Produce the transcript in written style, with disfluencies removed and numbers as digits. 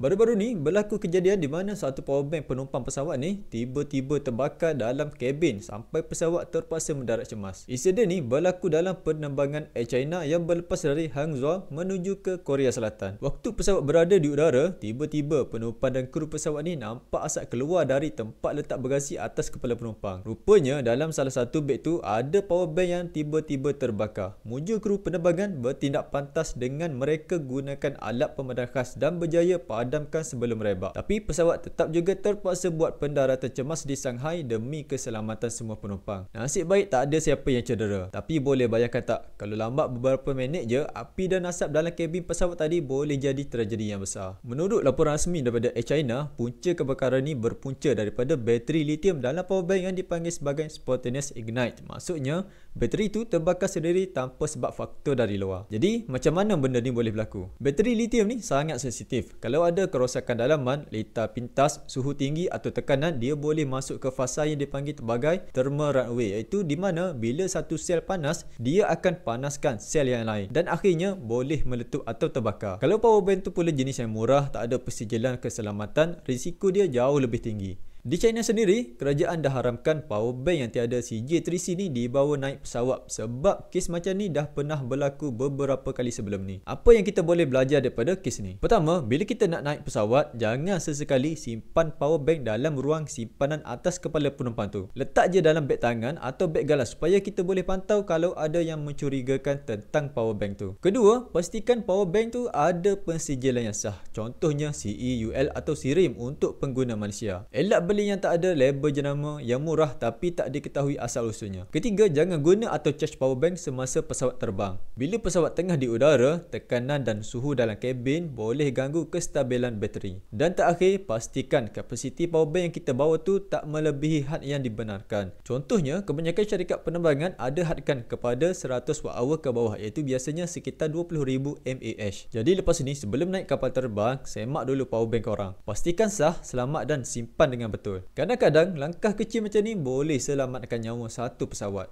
Baru-baru ni berlaku kejadian di mana satu powerbank penumpang pesawat ni tiba-tiba terbakar dalam kabin sampai pesawat terpaksa mendarat cemas. Insiden ni berlaku dalam penerbangan Air China yang berlepas dari Hangzhou menuju ke Korea Selatan. Waktu pesawat berada di udara, tiba-tiba penumpang dan kru pesawat ni nampak asap keluar dari tempat letak bagasi atas kepala penumpang. Rupanya dalam salah satu beg tu ada powerbank yang tiba-tiba terbakar. Mujur kru penerbangan bertindak pantas dengan mereka gunakan alat pemadam khas dan berjaya padamkan sebelum merebak. Tapi pesawat tetap juga terpaksa buat pendaratan cemas di Shanghai demi keselamatan semua penumpang. Nasib baik tak ada siapa yang cedera. Tapi boleh bayangkan tak, kalau lambat beberapa minit je, api dan asap dalam kabin pesawat tadi boleh jadi tragedi yang besar. Menurut laporan rasmi daripada Air China, punca kebakaran ni berpunca daripada bateri lithium dalam powerbank yang dipanggil sebagai spontaneous ignite. Maksudnya, bateri tu terbakar sendiri tanpa sebab faktor dari luar. Jadi, macam mana benda ni boleh berlaku? Bateri lithium ni sangat sensitif. Kalau ada kerosakan dalaman, litar pintas, suhu tinggi atau tekanan, dia boleh masuk ke fasa yang dipanggil sebagai thermal runaway, iaitu di mana bila satu sel panas, dia akan panaskan sel yang lain dan akhirnya boleh meletup atau terbakar. Kalau powerbank tu pula jenis yang murah, tak ada persijilan keselamatan, risiko dia jauh lebih tinggi. Di China sendiri, kerajaan dah haramkan powerbank yang tiada CJ3C ni dibawa naik pesawat sebab kes macam ni dah pernah berlaku beberapa kali sebelum ni. Apa yang kita boleh belajar daripada kes ni? Pertama, bila kita nak naik pesawat, jangan sesekali simpan powerbank dalam ruang simpanan atas kepala penumpang tu. Letak je dalam beg tangan atau beg galas supaya kita boleh pantau kalau ada yang mencurigakan tentang powerbank tu. Kedua, pastikan powerbank tu ada pensijilan yang sah. Contohnya CE, UL atau SIRIM untuk pengguna Malaysia. Elak beli yang tak ada label jenama, yang murah tapi tak diketahui asal usulnya. Ketiga, jangan guna atau charge powerbank semasa pesawat terbang. Bila pesawat tengah di udara, tekanan dan suhu dalam kabin boleh ganggu kestabilan bateri. Dan terakhir, pastikan kapasiti powerbank yang kita bawa tu tak melebihi had yang dibenarkan. Contohnya, kebanyakan syarikat penerbangan ada hadkan kepada 100 watt-hour ke bawah, iaitu biasanya sekitar 20,000 mAh. Jadi lepas ni, sebelum naik kapal terbang, semak dulu powerbank korang. Pastikan sah, selamat dan simpan dengan betul. Kadang-kadang langkah kecil macam ni boleh selamatkan nyawa satu pesawat.